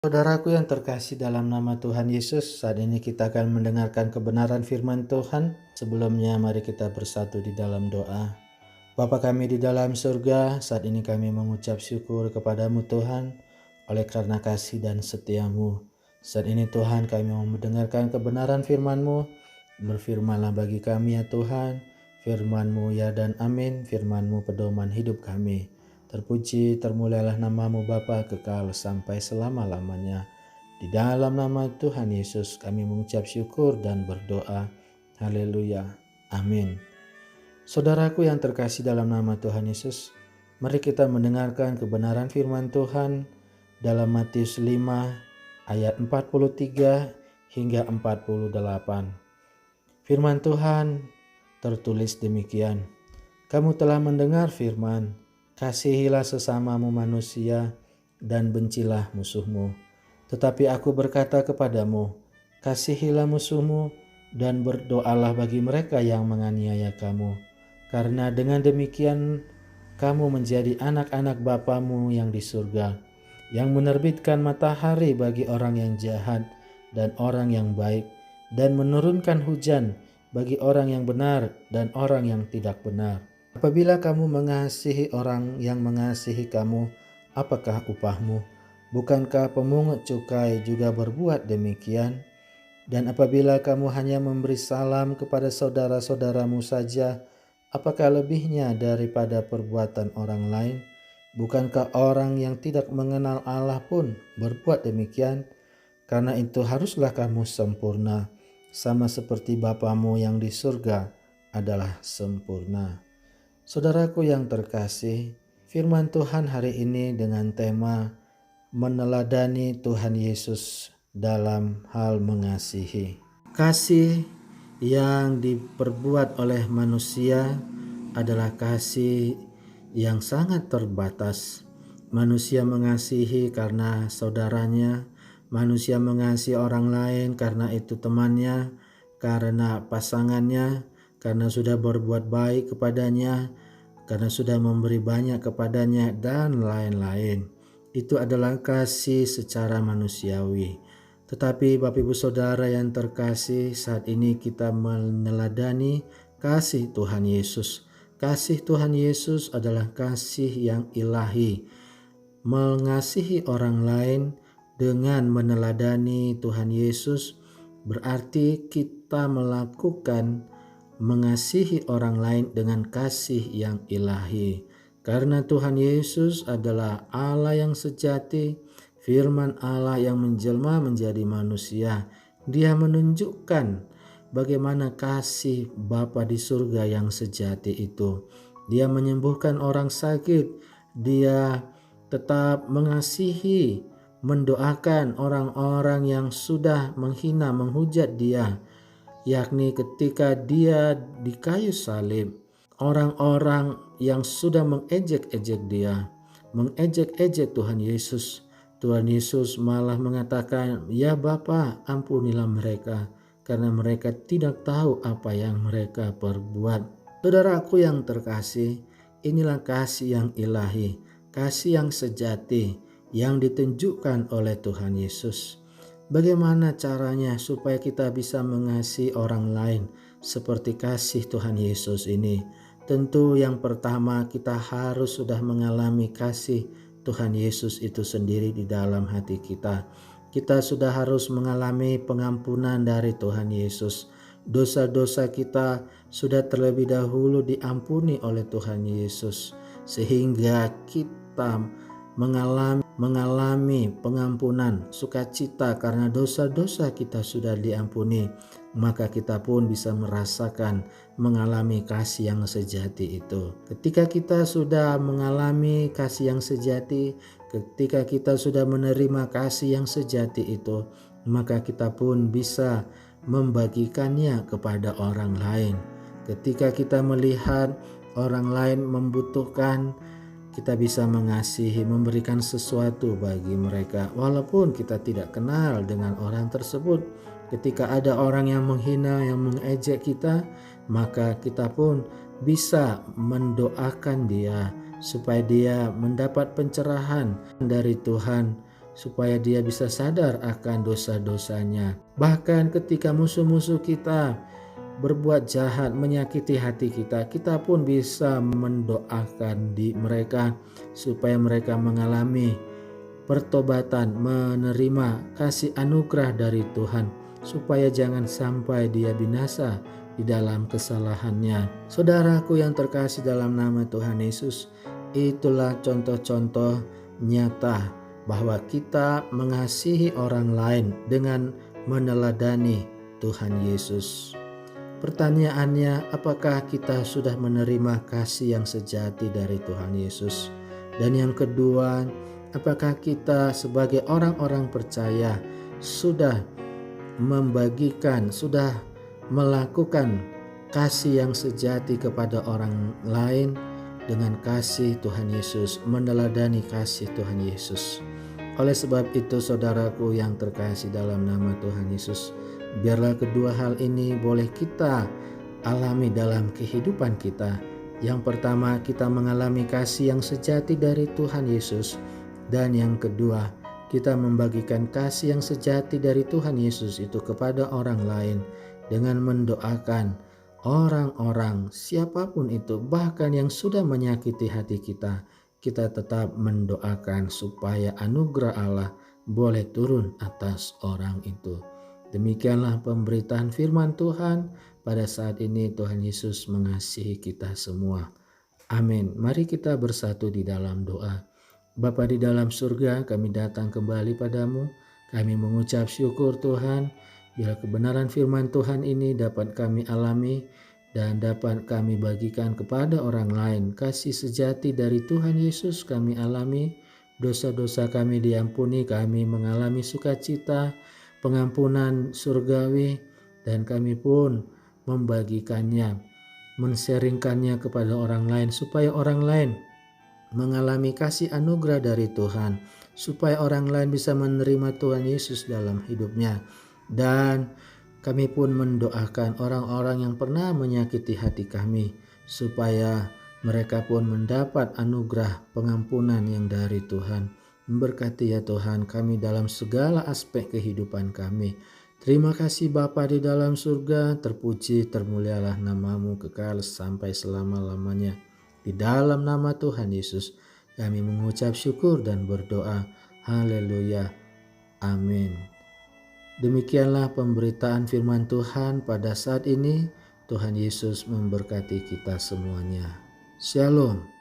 Saudaraku yang terkasih dalam nama Tuhan Yesus, saat ini kita akan mendengarkan kebenaran firman Tuhan. Sebelumnya mari kita bersatu di dalam doa. Bapa kami di dalam surga, saat ini kami mengucap syukur kepadamu Tuhan, oleh karena kasih dan setiamu. Saat ini Tuhan kami mau mendengarkan kebenaran firman-Mu. Berfirmanlah bagi kami ya Tuhan, firman-Mu ya dan amin, firman-Mu pedoman hidup kami. Terpuji, termulialah namamu Bapa kekal sampai selama-lamanya. Di dalam nama Tuhan Yesus kami mengucap syukur dan berdoa. Haleluya. Amin. Saudaraku yang terkasih dalam nama Tuhan Yesus, mari kita mendengarkan kebenaran firman Tuhan dalam Matius 5 ayat 43 hingga 48. Firman Tuhan tertulis demikian. Kamu telah mendengar firman, kasihilah sesamamu manusia dan bencilah musuhmu. Tetapi aku berkata kepadamu, kasihilah musuhmu dan berdoalah bagi mereka yang menganiaya kamu. Karena dengan demikian kamu menjadi anak-anak Bapamu yang di surga, yang menerbitkan matahari bagi orang yang jahat dan orang yang baik, dan menurunkan hujan bagi orang yang benar dan orang yang tidak benar. Apabila kamu mengasihi orang yang mengasihi kamu, apakah upahmu? Bukankah pemungut cukai juga berbuat demikian? Dan apabila kamu hanya memberi salam kepada saudara-saudaramu saja, apakah lebihnya daripada perbuatan orang lain? Bukankah orang yang tidak mengenal Allah pun berbuat demikian? Karena itu haruslah kamu sempurna, sama seperti Bapamu yang di surga adalah sempurna. Saudaraku yang terkasih, firman Tuhan hari ini dengan tema meneladani Tuhan Yesus dalam hal mengasihi. Kasih yang diperbuat oleh manusia adalah kasih yang sangat terbatas. Manusia mengasihi karena saudaranya, manusia mengasihi orang lain karena itu temannya, karena pasangannya, karena sudah berbuat baik kepadanya, karena sudah memberi banyak kepadanya, dan lain-lain. Itu adalah kasih secara manusiawi. Tetapi Bapak Ibu Saudara yang terkasih, saat ini kita meneladani kasih Tuhan Yesus. Kasih Tuhan Yesus adalah kasih yang ilahi. Mengasihi orang lain dengan meneladani Tuhan Yesus berarti kita melakukan mengasihi orang lain dengan kasih yang ilahi. Karena Tuhan Yesus adalah Allah yang sejati, firman Allah yang menjelma menjadi manusia. Dia menunjukkan bagaimana kasih Bapa di surga yang sejati itu. Dia menyembuhkan orang sakit, dia tetap mengasihi, mendoakan orang-orang yang sudah menghina, menghujat dia, yakni ketika dia di kayu salib, orang-orang yang sudah mengejek-ejek dia, mengejek-ejek Tuhan Yesus. Tuhan Yesus malah mengatakan, ya Bapa, ampunilah mereka, karena mereka tidak tahu apa yang mereka perbuat. Saudaraku yang terkasih, inilah kasih yang ilahi, kasih yang sejati, yang ditunjukkan oleh Tuhan Yesus. Bagaimana caranya supaya kita bisa mengasihi orang lain seperti kasih Tuhan Yesus ini? Tentu yang pertama kita harus sudah mengalami kasih Tuhan Yesus itu sendiri di dalam hati kita. Kita sudah harus mengalami pengampunan dari Tuhan Yesus. Dosa-dosa kita sudah terlebih dahulu diampuni oleh Tuhan Yesus, sehingga kita mengalami pengampunan, sukacita karena dosa-dosa kita sudah diampuni. Maka kita pun bisa merasakan mengalami kasih yang sejati itu. Ketika kita sudah mengalami kasih yang sejati, ketika kita sudah menerima kasih yang sejati itu, maka kita pun bisa membagikannya kepada orang lain. Ketika kita melihat orang lain membutuhkan, kita bisa mengasihi, memberikan sesuatu bagi mereka walaupun kita tidak kenal dengan orang tersebut. Ketika ada orang yang menghina, yang mengejek kita, maka kita pun bisa mendoakan dia supaya dia mendapat pencerahan dari Tuhan, supaya dia bisa sadar akan dosa-dosanya. Bahkan ketika musuh-musuh kita berbuat jahat, menyakiti hati kita, kita pun bisa mendoakan di mereka supaya mereka mengalami pertobatan, menerima kasih anugerah dari Tuhan, supaya jangan sampai dia binasa di dalam kesalahannya. Saudaraku yang terkasih dalam nama Tuhan Yesus, itulah contoh-contoh nyata bahwa kita mengasihi orang lain dengan meneladani Tuhan Yesus. Pertanyaannya, apakah kita sudah menerima kasih yang sejati dari Tuhan Yesus? Dan yang kedua, apakah kita sebagai orang-orang percaya sudah membagikan, sudah melakukan kasih yang sejati kepada orang lain dengan kasih Tuhan Yesus, meneladani kasih Tuhan Yesus? Oleh sebab itu, saudaraku yang terkasih dalam nama Tuhan Yesus, biarlah kedua hal ini boleh kita alami dalam kehidupan kita. Yang pertama, kita mengalami kasih yang sejati dari Tuhan Yesus. Dan yang kedua, kita membagikan kasih yang sejati dari Tuhan Yesus itu kepada orang lain dengan mendoakan orang-orang, siapapun itu, bahkan yang sudah menyakiti hati kita. Kita tetap mendoakan supaya anugerah Allah boleh turun atas orang itu. Demikianlah pemberitaan firman Tuhan pada saat ini. Tuhan Yesus mengasihi kita semua. Amin. Mari kita bersatu di dalam doa. Bapa di dalam surga, kami datang kembali padamu. Kami mengucap syukur Tuhan, bila kebenaran firman Tuhan ini dapat kami alami dan dapat kami bagikan kepada orang lain. Kasih sejati dari Tuhan Yesus kami alami, dosa-dosa kami diampuni, kami mengalami sukacita, pengampunan surgawi, dan kami pun membagikannya, men-sharingkannya kepada orang lain, supaya orang lain mengalami kasih anugerah dari Tuhan, supaya orang lain bisa menerima Tuhan Yesus dalam hidupnya. Dan kami pun mendoakan orang-orang yang pernah menyakiti hati kami, supaya mereka pun mendapat anugerah pengampunan yang dari Tuhan. Memberkati ya Tuhan kami dalam segala aspek kehidupan kami. Terima kasih Bapa di dalam surga, terpuji termulialah namamu kekal sampai selama-lamanya. Di dalam nama Tuhan Yesus kami mengucap syukur dan berdoa. Haleluya. Amin. Demikianlah pemberitaan firman Tuhan pada saat ini. Tuhan Yesus memberkati kita semuanya. Shalom.